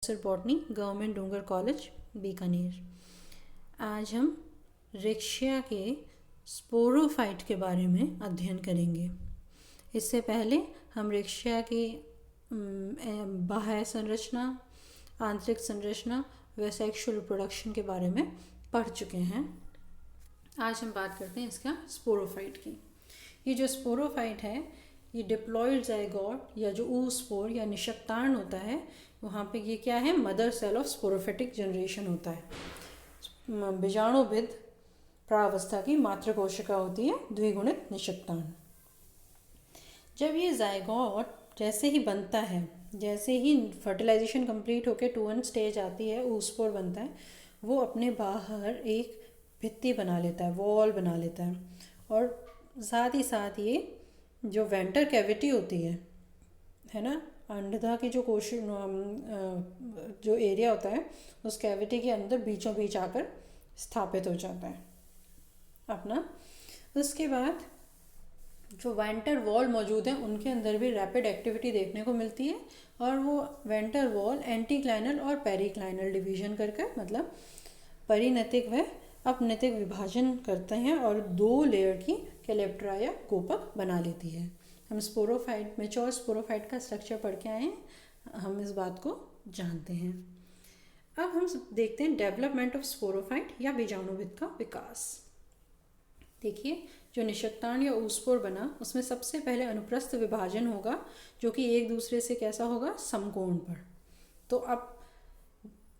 Sir botany government डूंगर college Bikaner. आज हम रिक्शिया के स्पोरोफाइट के बारे में अध्ययन करेंगे। इससे पहले हम रिक्शिया की बाह्य संरचना, आंतरिक संरचना व सेक्सुअल रिप्रोडक्शन के बारे में पढ़ चुके हैं। आज हम बात करते हैं इसका स्पोरोफाइट की। ये जो स्पोरोफाइट है ये डिप्लॉइड जाइगोट या जो oospore या निषक्तांड होता है, वहाँ पे ये क्या है, mother cell of sporophytic generation होता है। बीजाणुविद प्रावस्था की मातृ कोशिका होती है द्विगुणित निषक्तांड। जब ये जाइगोट जैसे ही बनता है, जैसे ही फर्टिलाइजेशन कंप्लीट होकर 2n स्टेज आती है, oospore बनता है, वो अपने बाहर एक भित्ति बना लेता है, वॉल बना लेता है। और साथ ही साथ ये जो वेंटर कैविटी होती है ना, अंडा की जो जो एरिया होता है, उस कैविटी के अंदर बीचों बीच आकर स्थापित हो जाता है अपना। उसके बाद जो वेंटर वॉल मौजूद है उनके अंदर भी रैपिड एक्टिविटी देखने को मिलती है, और वो वेंटर वॉल एंटीक्लाइनल और पेरिक्लाइनल डिवीजन करके, मतलब परिनैतिक व अपनैतिक विभाजन करते हैं और 2 लेयर की कैलेप्ट्रा या गोपक बना लेती है। हम स्पोरोफाइट, मैच्योर स्पोरोफाइट का स्ट्रक्चर पढ़ के आए हैं, हम इस बात को जानते हैं। अब हम देखते हैं डेवलपमेंट ऑफ स्पोरोफाइट या बीजाणुविद का विकास। देखिए, जो निषक्तांड या oospore बना, उसमें सबसे पहले अनुप्रस्थ विभाजन होगा, जो कि एक दूसरे से कैसा होगा, समकोण पर। तो अब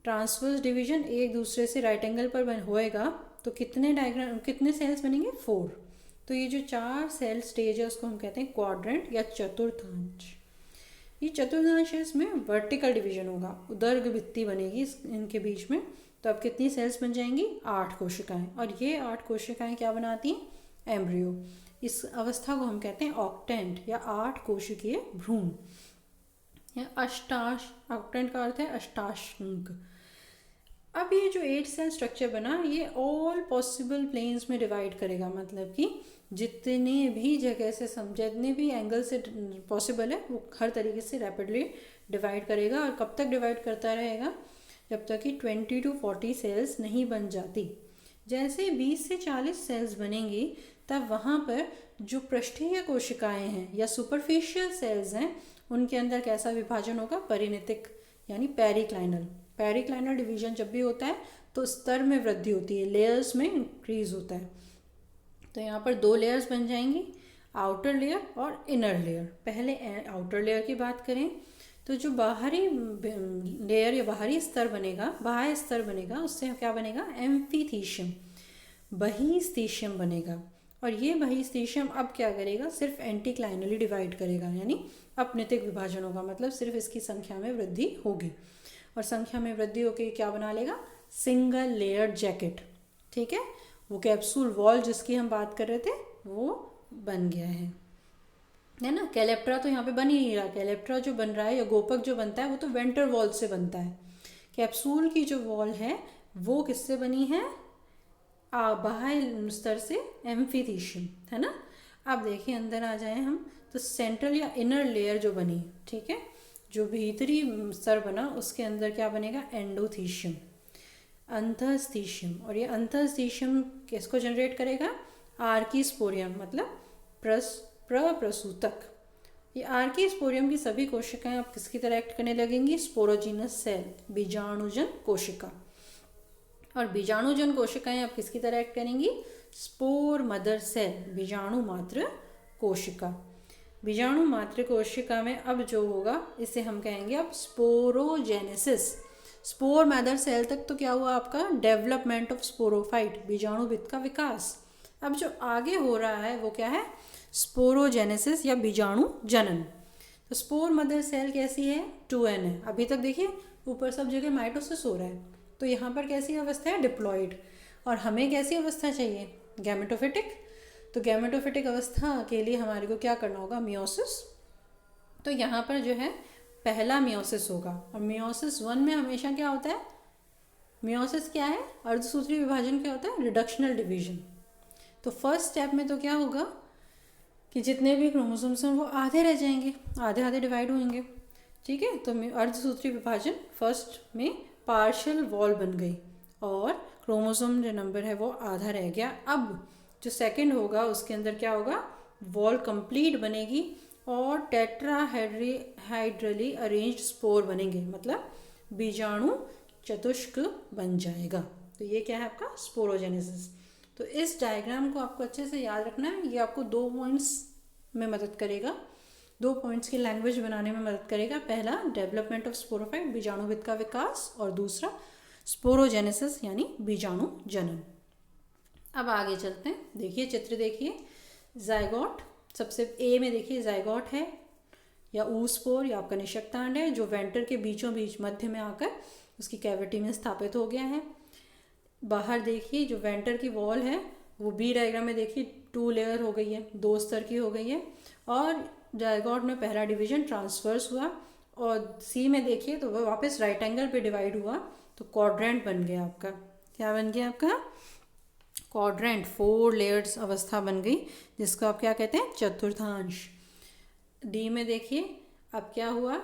ट्रांसवर्स डिवीजन एक दूसरे से राइट एंगल पर होएगा, तो कितने सेल्स बनेंगे, 4। तो ये जो 4 सेल स्टेज है उसको हम कहते हैं क्वाड्रेंट या चतुर्थांश। ये चतुर्थांश है, इसमें वर्टिकल डिवीजन होगा, उदर्ग भित्ति बनेगी इनके बीच में। तो अब कितनी सेल्स बन जाएंगी, 8 कोशिकाएं। और ये 8 कोशिकाएं क्या बनाती हैं, एम्ब्रियो। इस अवस्था को हम कहते हैं ऑक्टेंट या 8 कोशिकीय भ्रूण या अष्टाश। ऑक्टेंट का अर्थ है अष्टांग। अब ये जो 8 सेल स्ट्रक्चर बना, ये ऑल पॉसिबल प्लेन्स में डिवाइड करेगा, मतलब कि जितने भी जगह से जितने भी एंगल से पॉसिबल है वो हर तरीके से रैपिडली डिवाइड करेगा। और कब तक डिवाइड करता रहेगा, जब तक कि 20 to 40 सेल्स नहीं बन जाती। जैसे 20 से 40 सेल्स बनेंगी, तब वहाँ पर जो पृष्ठीय कोशिकाएं हैं या सुपरफिशियल सेल्स हैं, उनके अंदर कैसा विभाजन होगा, परिनैतिक यानी पेरिक्लाइनल। पेरिक्लाइनल डिवीजन जब भी होता है तो स्तर में वृद्धि होती है, लेयर्स में इंक्रीज होता है। तो यहाँ पर 2 लेयर्स बन जाएंगी, आउटर लेयर और इनर लेयर। पहले आउटर लेयर की बात करें तो जो बाहरी लेयर या बाहरी स्तर बनेगा, बाह्य स्तर बनेगा, उससे क्या बनेगा, एम्फीथीशियम, बहिस्तीशियम बनेगा। और ये बहिस्तीशियम अब क्या करेगा, सिर्फ एंटीक्लाइनली डिवाइड करेगा, यानी अपनैतिक विभाजन होगा, मतलब सिर्फ इसकी संख्या में वृद्धि होगी। और संख्या में वृद्धि होकर क्या बना लेगा, सिंगल लेयर जैकेट। ठीक है, वो कैप्सूल वॉल जिसकी हम बात कर रहे थे वो बन गया है ना। कैलेप्ट्रा तो यहाँ पे बन ही नहीं रहा। कैलेप्ट्रा जो बन रहा है या गोपक जो बनता है वो तो वेंटर वॉल से बनता है। कैप्सूल की जो वॉल है वो किससे बनी है, बाह्य स्तर से, एम्फीथीशियम, है ना। अब देखिए अंदर आ जाए हम, तो सेंट्रल या इनर लेयर जो बनी, ठीक है, जो भीतरी स्तर बना, उसके अंदर क्या बनेगा, एंडोथीशियम, अंतःस्थीशियम। और ये अंतःस्थीशियम किसको जनरेट करेगा, आर्कीस्पोरियम, मतलब प्रसूतक। ये आर्कीस्पोरियम की सभी कोशिकाएं अब किसकी तरह एक्ट करने लगेंगी, स्पोरोजीनस सेल, बीजाणुजन कोशिका। और बीजाणुजन कोशिकाएं अब किसकी तरह एक्ट करेंगी, स्पोर मदर सेल, बीजाणु मात्र कोशिका। बीजाणु मात्र कोशिका में अब जो होगा इसे हम कहेंगे अब स्पोरोजेनेसिस। स्पोर मदर सेल तक तो क्या हुआ आपका, डेवलपमेंट ऑफ स्पोरोफाइट, बीजाणुविद का विकास। अब जो आगे हो रहा है वो क्या है, स्पोरोजेनेसिस या बीजाणु जनन। तो स्पोर मदर सेल कैसी है, 2n है। अभी तक देखिए ऊपर सब जगह माइटोसिस हो रहा है, तो यहाँ पर कैसी अवस्था है, डिप्लॉइड। और हमें कैसी अवस्था चाहिए, गैमेटोफिटिक। तो गैमेटोफिटिक अवस्था के लिए हमारे को क्या करना होगा, मियोसिस। तो यहाँ पर जो है पहला मियोसिस होगा। और मियोसिस 1 में हमेशा क्या होता है, मियोसिस क्या है, अर्धसूत्री विभाजन क्या होता है, रिडक्शनल डिवीजन। तो फर्स्ट स्टेप में तो क्या होगा कि जितने भी क्रोमोसोम्स हैं वो आधे रह जाएंगे, आधे आधे डिवाइड होंगे। ठीक है, तो अर्धसूत्री विभाजन फर्स्ट में पार्शियल वॉल बन गई और क्रोमोसोम जो नंबर है वो आधा रह गया। अब जो सेकंड होगा उसके अंदर क्या होगा, वॉल कंप्लीट बनेगी और टेट्राहाइड्रली अरेंज्ड स्पोर बनेंगे, मतलब बीजाणु चतुष्क बन जाएगा। तो ये क्या है आपका स्पोरोजेनेसिस। तो इस डायग्राम को आपको अच्छे से याद रखना है, ये आपको 2 पॉइंट्स में मदद करेगा, 2 पॉइंट्स की लैंग्वेज बनाने में मदद करेगा। पहला डेवलपमेंट ऑफ स्पोरोफाइट, बीजाणुविद का विकास, और दूसरा स्पोरोजेनेसिस यानी बीजाणु जनन। अब आगे चलते हैं, देखिए चित्र देखिए, जाइगोट, सबसे ए में देखिए जाइगोट है या ऊस्पोर या आपका निषक्तांड है जो वेंटर के बीचों बीच मध्य में आकर उसकी कैविटी में स्थापित हो गया है। बाहर देखिए जो वेंटर की वॉल है वो बी डायग्राम में देखिए 2 लेयर हो गई है, 2 स्तर की हो गई है, और जाइगोट में पहला डिवीजन ट्रांसवर्स हुआ, और सी में देखिए तो वह वापस राइट एंगल पे डिवाइड हुआ, तो क्वाड्रेंट बन गया आपका। क्या बन गया आपका क्वाड्रेंट, 4 लेयर्स अवस्था बन गई जिसको आप क्या कहते हैं, चतुर्थांश। डी में देखिए अब क्या हुआ,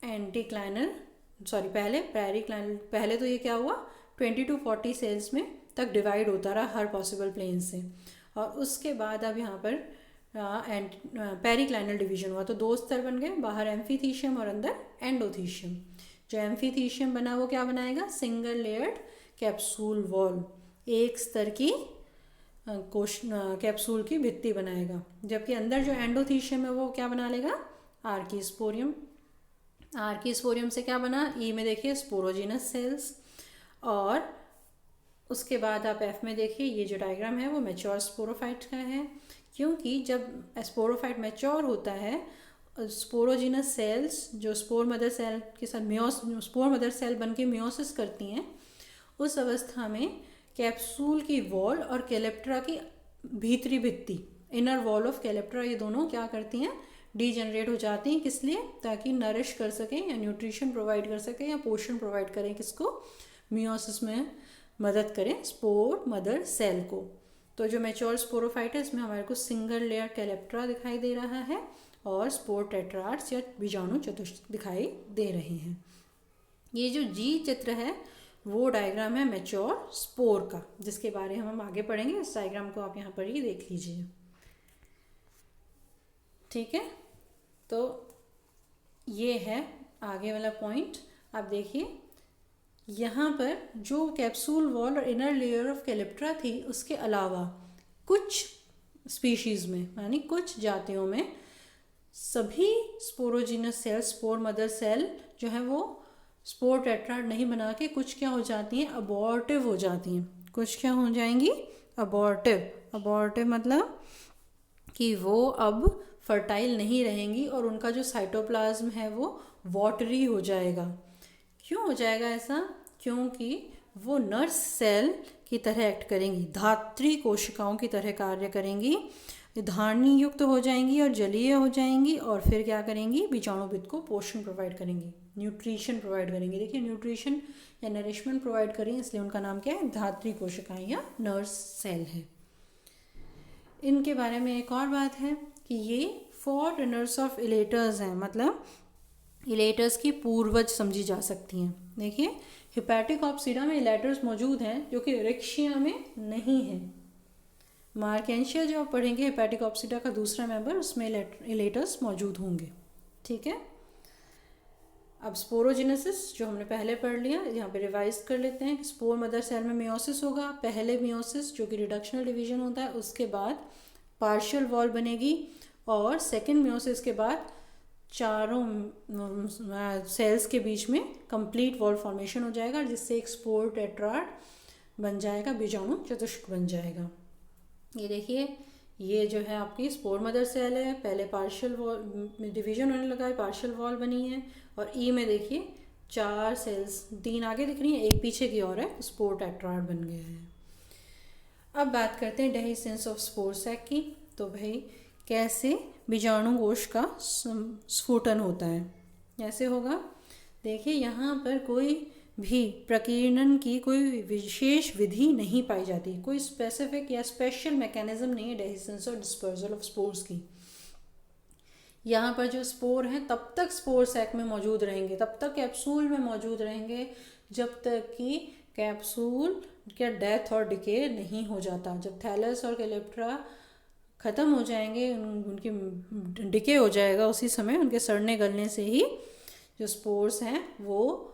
एंटीक्लाइनल सॉरी पहले पेरिक्लाइनल, पहले तो ये क्या हुआ 20 to 40 सेल्स में तक डिवाइड होता रहा हर पॉसिबल प्लेन से, और उसके बाद अब यहाँ पर पेरिक्लाइनल डिवीजन हुआ, तो 2 स्तर बन गए, बाहर एम्फीथीशियम और अंदर एंडोथीशियम। जो एम्फीथीशियम बना वो क्या बनाएगा, सिंगल लेयर्ड कैप्सूल वॉल, एक स्तर की कैप्सूल की भित्ति बनाएगा, जबकि अंदर जो एंडोथीशियम है वो क्या बना लेगा, आर्कीस्पोरियम। आर्कीस्पोरियम से क्या बना, ई में देखिए स्पोरोजिनस सेल्स, और उसके बाद आप एफ में देखिए ये जो डायग्राम है वो मैच्योर स्पोरोफाइट का है, क्योंकि जब स्पोरोफाइट मैच्योर होता है स्पोरोजिनस सेल्स जो स्पोर मदर सेल के साथ स्पोर मदर सेल बन के मियोसिस करती हैं, उस अवस्था में कैप्सूल की वॉल और कैलेप्ट्रा की भीतरी भित्ति, इनर वॉल ऑफ कैलेप्ट्रा, ये दोनों क्या करती हैं, डीजनरेट हो जाती हैं। किस लिए, ताकि नरिश कर सकें या न्यूट्रिशन प्रोवाइड कर सकें या पोषण प्रोवाइड करें, किसको, मियोसिस में मदद करें स्पोर मदर सेल को। तो जो मैच्योर स्पोरोफाइट है इसमें हमारे को सिंगल लेयर कैलेप्ट्रा दिखाई दे रहा है और स्पोर टेट्रार्ड्स या बीजाणु चतुष्क दिखाई दे रहे हैं। ये जो जी चित्र है वो डायग्राम है मैच्योर स्पोर का, जिसके बारे में हम आगे पढ़ेंगे। इस डायग्राम को आप यहाँ पर ही देख लीजिए, ठीक है। तो ये है आगे वाला पॉइंट। अब देखिए यहाँ पर जो कैप्सूल वॉल और इनर लेयर ऑफ कैलेप्ट्रा थी, उसके अलावा कुछ स्पीशीज़ में यानी कुछ जातियों में सभी sporogenous cell, spore mother cell जो है वो स्पोर टेट्राड नहीं बना के कुछ क्या हो जाती हैं, अबॉर्टिव हो जाती हैं। कुछ क्या हो जाएंगी, अबॉर्टिव। अबॉर्टिव मतलब कि वो अब फर्टाइल नहीं रहेंगी और उनका जो साइटोप्लाज्म है वो वॉटरी हो जाएगा। क्यों हो जाएगा ऐसा, क्योंकि वो नर्स सेल की तरह एक्ट करेंगी, धात्री कोशिकाओं की तरह कार्य करेंगी, धारणी युक्त हो जाएंगी और जलीय हो जाएंगी, और फिर क्या करेंगी, बीजाणुविद को पोषण प्रोवाइड करेंगी, न्यूट्रिशन प्रोवाइड करेंगी। देखिए न्यूट्रिशन या नरिशमेंट प्रोवाइड करेंगे, इसलिए उनका नाम क्या है, धात्री कोशिकाएं या नर्स सेल है। इनके बारे में एक और बात है कि ये फोररनर्स ऑफ इलेटर्स हैं, मतलब इलेटर्स की पूर्वज समझी जा सकती हैं। देखिए हिपैटिक ऑप्सिडा में इलेटर्स मौजूद हैं जो कि रिक्शिया में नहीं है। मार्केंशिया जो आप पढ़ेंगे हिपैटिक ऑप्सिडा का दूसरा मेंबर, उसमें इलेटर्स मौजूद होंगे, ठीक है। अब स्पोरोजेनेसिस जो हमने पहले पढ़ लिया, यहाँ पे रिवाइज कर लेते हैं कि स्पोर मदर सेल में मियोसिस होगा, पहले मियोसिस जो कि रिडक्शनल डिवीजन होता है, उसके बाद पार्शियल वॉल बनेगी, और सेकेंड मियोसिस के बाद चारों सेल्स के बीच में कंप्लीट वॉल फॉर्मेशन हो जाएगा, जिससे एक स्पोर टेट्राड बन जाएगा, बीजाणु चतुष्क बन जाएगा। ये देखिए ये जो है आपकी स्पोर मदर सेल है, पहले पार्शियल वॉल डिवीजन होने लगा है, पार्शियल वॉल बनी है, और ई में देखिए 4 सेल्स, 3 आगे दिख रही हैं, एक पीछे की ओर है, स्पोर टेट्राड बन गया है। अब बात करते हैं डेहिसेंस ऑफ स्पोर सैक की। तो भाई कैसे बीजाणु कोश का स्फुटन होता है, कैसे होगा, देखिए यहाँ पर कोई भी प्रकीर्णन की कोई विशेष विधि नहीं पाई जाती, कोई स्पेसिफिक या स्पेशल मैकेनिज्म नहीं है डेहिसेंस और डिस्पर्जल ऑफ स्पोर्स की। यहाँ पर जो स्पोर हैं तब तक स्पोर सैक में मौजूद रहेंगे, तब तक कैप्सूल में मौजूद रहेंगे जब तक कि कैप्सूल का डेथ और डिके नहीं हो जाता। जब थैलस और कैलेप्ट्रा ख़त्म हो जाएंगे, उनकी डिके हो जाएगा, उसी समय उनके सड़ने गलने से ही जो स्पोर्स हैं वो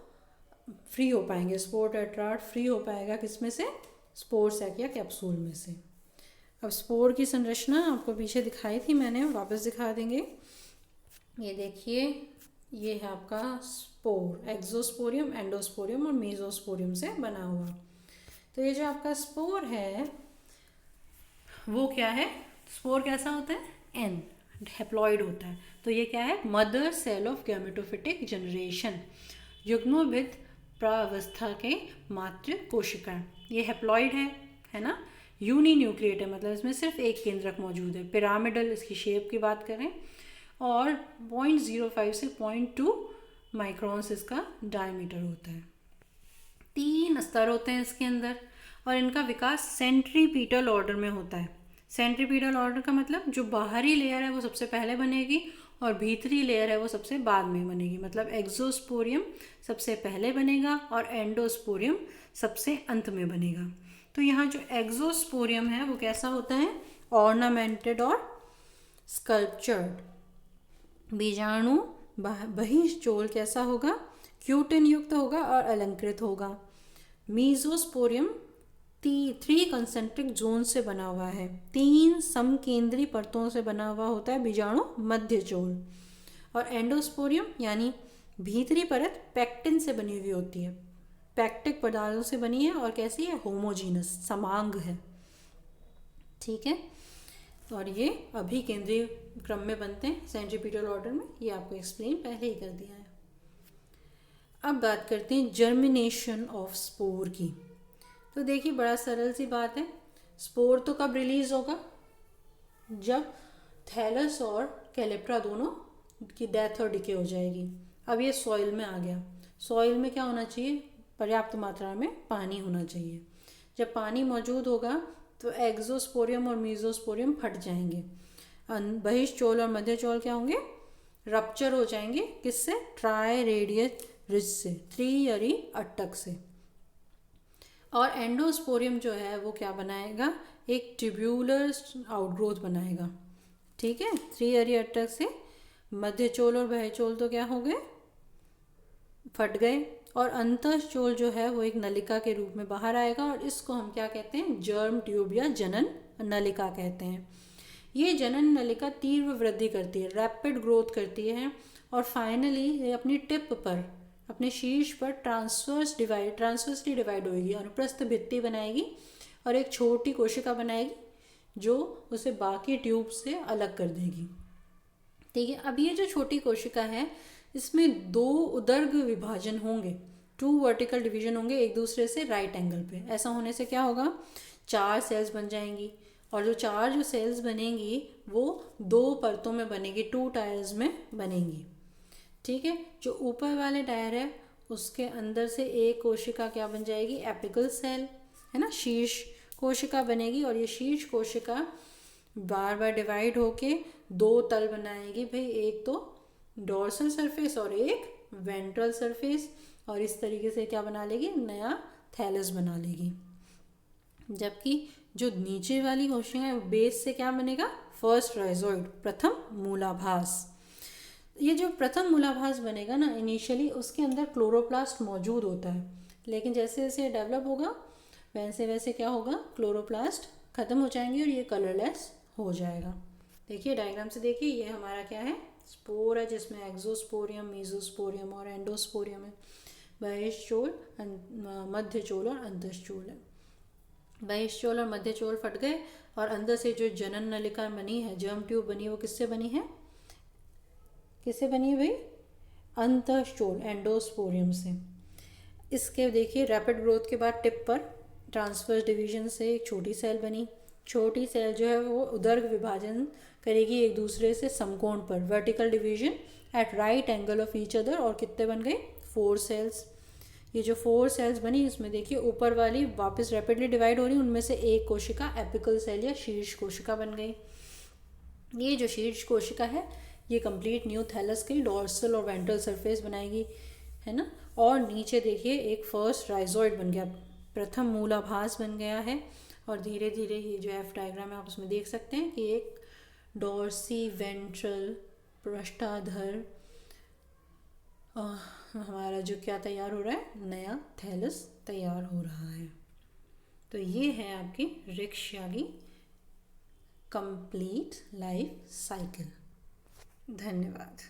फ्री हो पाएंगे। स्पोर टेट्राड फ्री हो पाएगा किस में से? स्पोर सैक या कैप्सूल में से। अब स्पोर की संरचना आपको पीछे दिखाई थी मैंने, वापस दिखा देंगे। ये देखिए, ये है आपका स्पोर, एक्सोस्पोरियम, एंडोस्पोरियम और मेसोस्पोरियम से बना हुआ। तो ये जो आपका स्पोर है वो क्या है? स्पोर कैसा होता है? एन हैप्लॉइड होता है। तो ये क्या है? Mother cell of gametophytic generation, युग्मोद्भिद प्रावस्था के मातृ कोशिका। ये हैप्लॉइड है ना। यूनिन्यूक्लिएट है, मतलब इसमें सिर्फ एक केंद्रक मौजूद है। पिरामिडल इसकी शेप की बात करें, और 0.05 से 0.2 माइक्रोन्स इसका डायमीटर होता है। 3 स्तर होते हैं इसके अंदर, और इनका विकास सेंट्रीपीटल ऑर्डर में होता है। सेंट्रीपीटल ऑर्डर का मतलब जो बाहरी लेयर है वो सबसे पहले बनेगी और भीतरी लेयर है वो सबसे बाद में बनेगी। मतलब एक्सोस्पोरियम सबसे पहले बनेगा और एंडोस्पोरियम सबसे अंत में बनेगा। तो यहाँ जो एक्सोस्पोरियम है वो कैसा होता है? ऑर्नामेंटेड और स्कल्पचर्ड। बीजाणु बहिर्चोल कैसा होगा? क्यूटिन युक्त होगा और अलंकृत होगा। मीजोस्पोरियम 3 कंसेंट्रिक जोन से बना हुआ है। 3 समकेंद्री परतों से बना हुआ होता है बीजाणु मध्यचोल। और एंडोस्पोरियम यानी भीतरी परत पेक्टिन से बनी हुई होती है, पेक्टिक पदार्थों से बनी है, और कैसी है? होमोजीनस, समांग है। ठीक है, और ये अभी केंद्रीय क्रम में बनते हैं सेंट्रीपीटल ऑर्डर में। ये आपको एक्सप्लेन पहले ही कर दिया है। अब बात करते हैं जर्मिनेशन ऑफ स्पोर की। तो देखिए, बड़ा सरल सी बात है। स्पोर तो कब रिलीज होगा? जब थैलस और कैलेप्ट्रा दोनों की डेथ और डिके हो जाएगी। अब ये सॉइल में आ गया। सॉइल में क्या होना चाहिए? पर्याप्त मात्रा में पानी होना चाहिए। जब पानी मौजूद होगा तो एक्सोस्पोरियम और मीजोस्पोरियम फट जाएंगे। बहिष्चोल और मध्यचोल क्या होंगे? रप्चर हो जाएंगे। किससे? ट्राई रेडियस रिज से, त्रियरी अट्टक से। और एंडोस्पोरियम जो है वो क्या बनाएगा? एक ट्यूब्यूलर आउटग्रोथ बनाएगा। ठीक है, त्रियरी अट्टक से। मध्यचोल और बहिर्चोल तो क्या हो गए? फट गए। और अंतःचोल जो है वो एक नलिका के रूप में बाहर आएगा, और इसको हम क्या कहते हैं? जर्म ट्यूब या जनन नलिका कहते हैं। ये जनन नलिका तीव्र वृद्धि करती है, रैपिड ग्रोथ करती है, और फाइनली ये अपनी टिप पर, अपने शीर्ष पर ट्रांसवर्सली डिवाइड होगी, अनुप्रस्थ भित्ति बनाएगी और एक छोटी कोशिका बनाएगी जो उसे बाकी ट्यूब से अलग कर देगी। ठीक है, अब ये जो छोटी कोशिका है इसमें 2 उदर्ग विभाजन होंगे, 2 वर्टिकल डिवीजन होंगे एक दूसरे से राइट एंगल पे। ऐसा होने से क्या होगा? 4 सेल्स बन जाएंगी, और जो 4 सेल्स बनेंगी वो 2 परतों में बनेगी, 2 टायर्स में बनेंगी। ठीक है, जो ऊपर वाले टायर है उसके अंदर से एक कोशिका क्या बन जाएगी? एपिकल सेल है ना, शीर्ष कोशिका बनेगी, और ये शीर्ष कोशिका बार बार डिवाइड होके 2 तल बनाएगी भाई, एक तो डोर्सल सरफेस और एक वेंट्रल सरफेस, और इस तरीके से क्या बना लेगी? नया थैलस बना लेगी। जबकि जो नीचे वाली कोशिका है बेस से क्या बनेगा? फर्स्ट राइजोइड, प्रथम मूलाभास। ये जो प्रथम मूलाभास बनेगा ना इनिशियली, उसके अंदर क्लोरोप्लास्ट मौजूद होता है, लेकिन जैसे जैसे डेवलप होगा वैसे वैसे क्या होगा? क्लोरोप्लास्ट खत्म हो जाएंगे और ये कलरलेस हो जाएगा। देखिए डायग्राम से देखिए, ये हमारा क्या है? स्पोर है, जिसमें एक्सोस्पोरियम, मेसोस्पोरियम और एंडोस्पोरियम है। बहिष्चोल, मध्यचोल और अंतःचोल है। बहिष्चोल और मध्यचोल फट गए, और अंदर से जो जनन नलिका बनी है, जर्म ट्यूब बनी है, वो किससे बनी है? किससे बनी है भाई? अंतःचोल, एंडोस्पोरियम से। इसके देखिए रैपिड ग्रोथ के बाद टिप पर ट्रांसवर्स डिवीजन से एक छोटी सेल बनी। छोटी सेल जो है वो उदर्ग विभाजन करेगी एक दूसरे से समकोण पर, vertical division at right angle of each other, और कितने बन गए? 4 सेल्स। ये जो 4 सेल्स बनी इसमें देखिए ऊपर वाली वापस रैपिडली डिवाइड हो रही, उनमें से एक कोशिका एपिकल सेल या शीर्ष कोशिका बन गई। ये जो शीर्ष कोशिका है ये कंप्लीट न्यू थैलस की डोर्सल और वेंट्रल सरफेस बनाएगी, है ना। और नीचे देखिए एक फर्स्ट राइजोइड बन गया, प्रथम मूलाभास बन गया है। और धीरे धीरे ये जो एफ डायग्राम है आप उसमें देख सकते हैं कि एक डोर्सी वेंट्रल पृष्ठाधर हमारा जो क्या तैयार हो रहा है, नया थैलस तैयार हो रहा है। तो ये है आपकी रिक्शा की कंप्लीट लाइफ साइकिल। धन्यवाद।